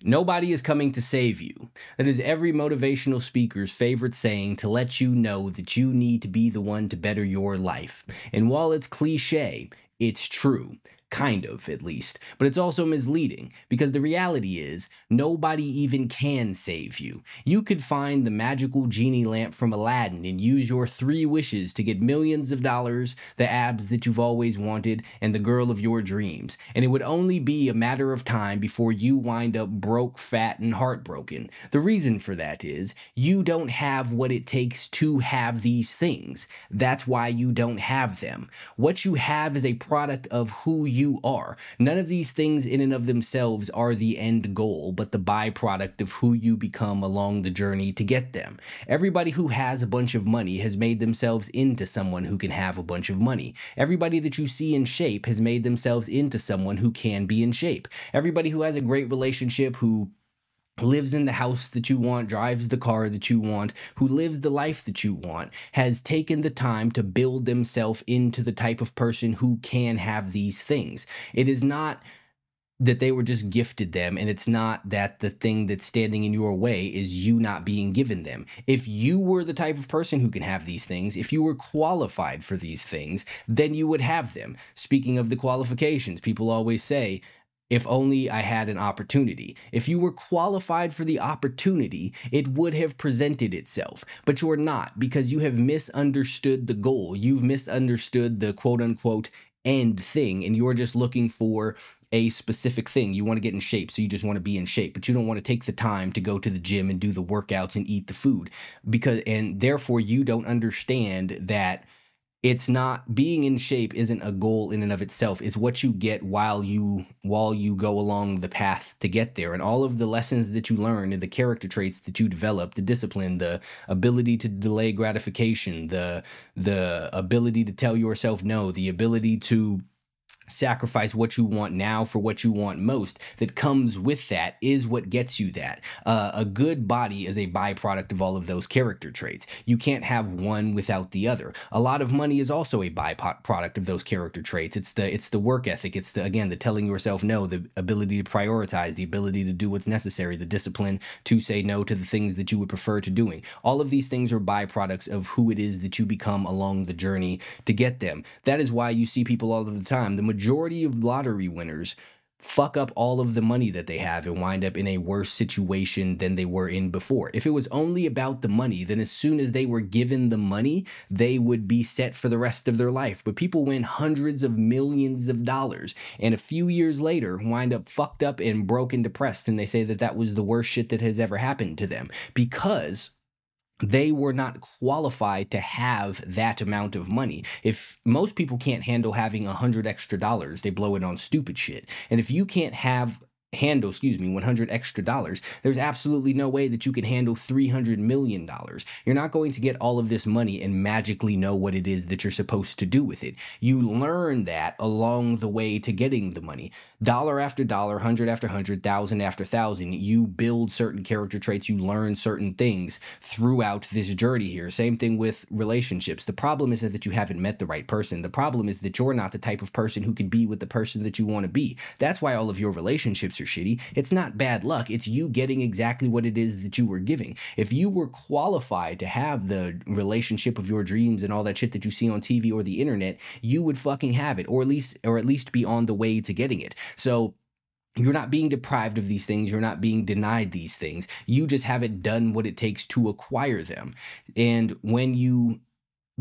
Nobody is coming to save you. That is every motivational speaker's favorite saying to let you know that you need to be the one to better your life. And while it's cliche, it's true. Kind of, at least. But it's also misleading because the reality is nobody even can save you. You could find the magical genie lamp from Aladdin and use your 3 wishes to get millions of dollars, the abs that you've always wanted, and the girl of your dreams. And it would only be a matter of time before you wind up broke, fat, and heartbroken. The reason for that is you don't have what it takes to have these things. That's why you don't have them. What you have is a product of who you are. None of these things in and of themselves are the end goal, but the byproduct of who you become along the journey to get them. Everybody who has a bunch of money has made themselves into someone who can have a bunch of money. Everybody that you see in shape has made themselves into someone who can be in shape. Everybody who has a great relationship, who lives in the house that you want, drives the car that you want, who lives the life that you want, has taken the time to build themselves into the type of person who can have these things. It is not that they were just gifted them, and it's not that the thing that's standing in your way is you not being given them. If you were the type of person who can have these things, if you were qualified for these things, then you would have them. Speaking of the qualifications, people always say, if only I had an opportunity. If you were qualified for the opportunity, it would have presented itself. But you're not, because you have misunderstood the goal. You've misunderstood the quote unquote end thing, and you're just looking for a specific thing. You want to get in shape, so you just want to be in shape, but you don't want to take the time to go to the gym and do the workouts and eat the food, and therefore you don't understand that it's not, being in shape isn't a goal in and of itself. It's what you get while you go along the path to get there. And all of the lessons that you learn and the character traits that you develop, the discipline, the ability to delay gratification, the ability to tell yourself no, the ability to sacrifice what you want now for what you want most, that comes with that is what gets you that. A good body is a byproduct of all of those character traits. You can't have one without the other. A lot of money is also a byproduct of those character traits. It's the work ethic. It's the telling yourself no, the ability to prioritize, the ability to do what's necessary, the discipline to say no to the things that you would prefer to doing. All of these things are byproducts of who it is that you become along the journey to get them. That is why you see people all of the time. The majority of lottery winners fuck up all of the money that they have and wind up in a worse situation than they were in before. If it was only about the money, then as soon as they were given the money, they would be set for the rest of their life. But people win hundreds of millions of dollars and a few years later wind up fucked up and broke and depressed, and they say that that was the worst shit that has ever happened to them because they were not qualified to have that amount of money. If most people can't handle having $100 extra, they blow it on stupid shit. And if you can't handle $100 extra, there's absolutely no way that you can handle $300 million. You're not going to get all of this money and magically know what it is that you're supposed to do with it. You learn that along the way to getting the money. Dollar after dollar, 100 after 100, 1,000 after 1,000, you build certain character traits, you learn certain things throughout this journey here. Same thing with relationships. The problem isn't that you haven't met the right person. The problem is that you're not the type of person who can be with the person that you want to be. That's why all of your relationships are shitty. It's not bad luck. It's you getting exactly what it is that you were giving. If you were qualified to have the relationship of your dreams and all that shit that you see on TV or the internet, you would fucking have it, or at least be on the way to getting it. So you're not being deprived of these things. You're not being denied these things. You just haven't done what it takes to acquire them. And when you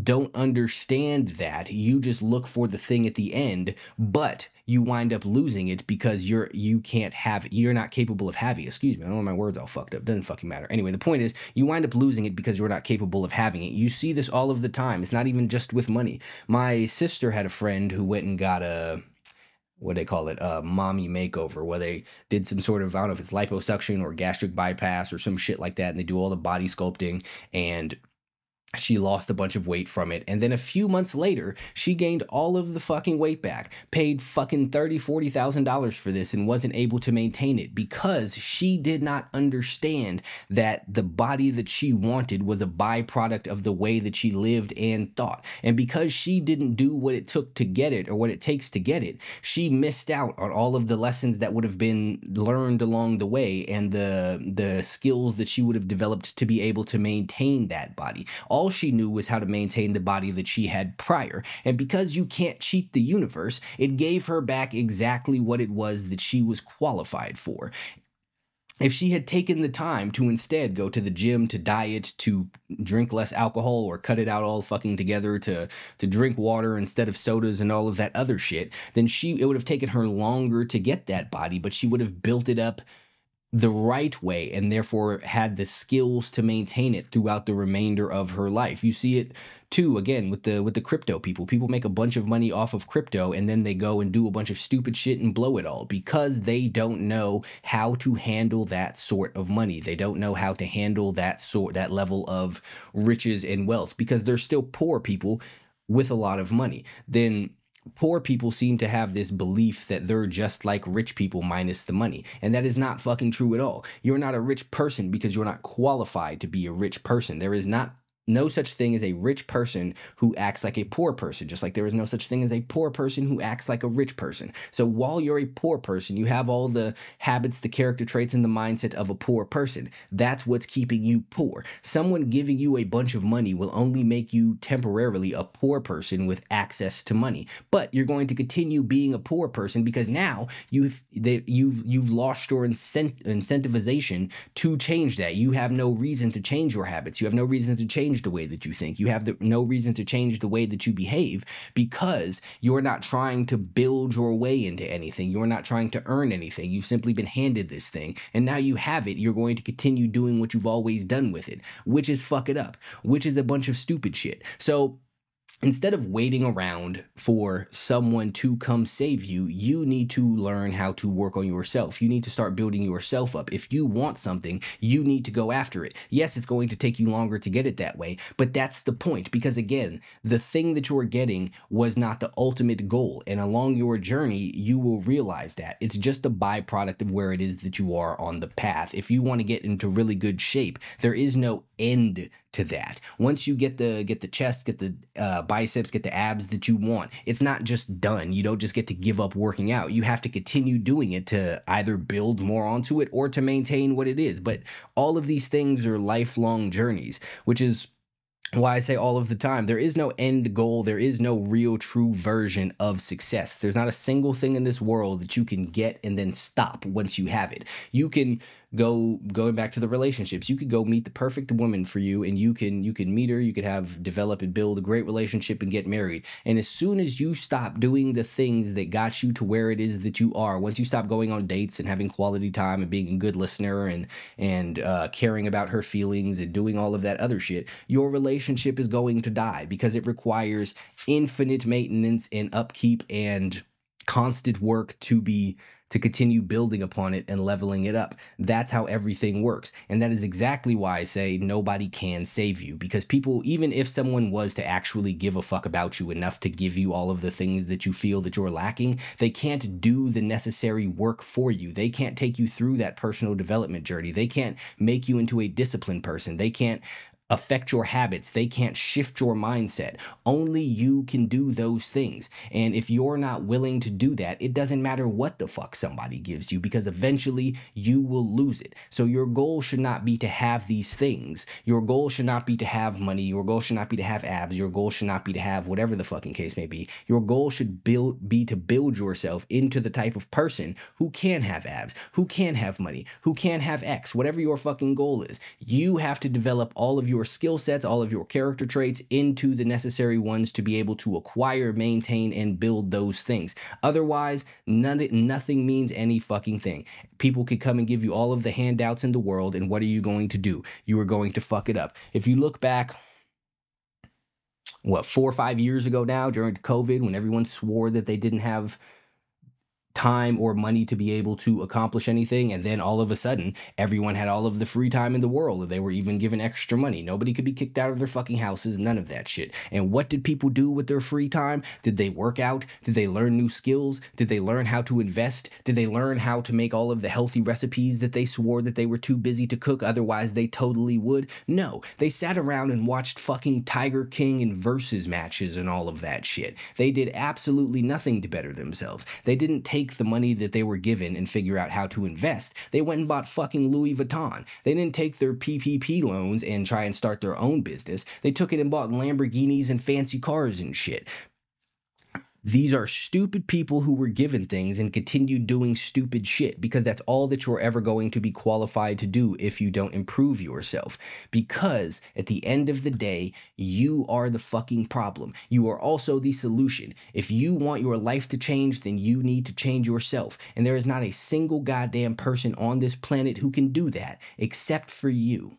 don't understand that, you just look for the thing at the end, but you wind up losing it because you can't have it. You're not capable of having it. Excuse me, I don't know, my words all fucked up. Doesn't fucking matter. Anyway, the point is you wind up losing it because you're not capable of having it. You see this all of the time. It's not even just with money. My sister had a friend who went and got a mommy makeover, where they did some sort of, I don't know if it's liposuction or gastric bypass or some shit like that, and they do all the body sculpting, and She lost a bunch of weight from it. And then a few months later, she gained all of the fucking weight back, paid fucking $30,000, $40,000 for this, and wasn't able to maintain it because she did not understand that the body that she wanted was a byproduct of the way that she lived and thought. And because she didn't do what it took to get it, or what it takes to get it, she missed out on all of the lessons that would have been learned along the way, and the skills that she would have developed to be able to maintain that body. All she knew was how to maintain the body that she had prior. And because you can't cheat the universe, it gave her back exactly what it was that she was qualified for. If she had taken the time to instead go to the gym, to diet, to drink less alcohol, or cut it out all fucking together, to drink water instead of sodas and all of that other shit, then it would have taken her longer to get that body, but she would have built it up the right way, and therefore had the skills to maintain it throughout the remainder of her life. You see it too, again, with the crypto people. People make a bunch of money off of crypto, and then they go and do a bunch of stupid shit and blow it all because they don't know how to handle that sort of money. They don't know how to handle that level of riches and wealth, because they're still poor people with a lot of money. Then poor people seem to have this belief that they're just like rich people minus the money. And that is not fucking true at all. You're not a rich person because you're not qualified to be a rich person. There is no such thing as a rich person who acts like a poor person, just like there is no such thing as a poor person who acts like a rich person. So while you're a poor person, you have all the habits, the character traits, and the mindset of a poor person. That's what's keeping you poor. Someone giving you a bunch of money will only make you temporarily a poor person with access to money. But you're going to continue being a poor person because now you've lost your incentivization to change that. You have no reason to change your habits. You have no reason to change the way that you think. You have no reason to change the way that you behave because you're not trying to build your way into anything. You're not trying to earn anything. You've simply been handed this thing, and now you have it. You're going to continue doing what you've always done with it, which is fuck it up, which is a bunch of stupid shit. So instead of waiting around for someone to come save you, you need to learn how to work on yourself. You need to start building yourself up. If you want something, you need to go after it. Yes, it's going to take you longer to get it that way, but that's the point, because again, the thing that you're getting was not the ultimate goal. And along your journey, you will realize that it's just a byproduct of where it is that you are on the path. If you want to get into really good shape, there is no end to that. Once you get the chest, get the biceps, get the abs that you want, it's not just done. You don't just get to give up working out. You have to continue doing it to either build more onto it or to maintain what it is. But all of these things are lifelong journeys, which is why I say all of the time, there is no end goal. There is no real true version of success. There's not a single thing in this world that you can get and then stop once you have it. You can going back to the relationships, you could go meet the perfect woman for you, and you can meet her, you could develop and build a great relationship and get married. And as soon as you stop doing the things that got you to where it is that you are, once you stop going on dates and having quality time and being a good listener and caring about her feelings and doing all of that other shit, your relationship is going to die, because it requires infinite maintenance and upkeep and constant work to continue building upon it and leveling it up. That's how everything works. And that is exactly why I say nobody can save you, because people, even if someone was to actually give a fuck about you enough to give you all of the things that you feel that you're lacking, they can't do the necessary work for you. They can't take you through that personal development journey. They can't make you into a disciplined person. They can't affect your habits. They can't shift your mindset. Only you can do those things. And if you're not willing to do that, it doesn't matter what the fuck somebody gives you, because eventually you will lose it. So your goal should not be to have these things. Your goal should not be to have money. Your goal should not be to have abs. Your goal should not be to have whatever the fucking case may be. Your goal should be to build yourself into the type of person who can have abs, who can have money, who can have X, whatever your fucking goal is. You have to develop all of your skill sets, all of your character traits into the necessary ones to be able to acquire, maintain, and build those things. Otherwise, nothing means any fucking thing. People could come and give you all of the handouts in the world, and what are you going to do? You are going to fuck it up. If you look back, 4 or 5 years ago now, during COVID, when everyone swore that they didn't have time or money to be able to accomplish anything, and then all of a sudden everyone had all of the free time in the world. They were even given extra money. Nobody could be kicked out of their fucking houses, none of that shit. And what did people do with their free time? Did they work out? Did they learn new skills? Did they learn how to invest? Did they learn how to make all of the healthy recipes that they swore that they were too busy to cook, otherwise they totally would? No, they sat around and watched fucking Tiger King and Versus matches and all of that shit. They did absolutely nothing to better themselves. They didn't take the money that they were given and figure out how to invest. They went and bought fucking Louis Vuitton. They didn't take their PPP loans and try and start their own business. They took it and bought Lamborghinis and fancy cars and shit. These are stupid people who were given things and continued doing stupid shit, because that's all that you're ever going to be qualified to do if you don't improve yourself. Because at the end of the day, you are the fucking problem. You are also the solution. If you want your life to change, then you need to change yourself. And there is not a single goddamn person on this planet who can do that except for you.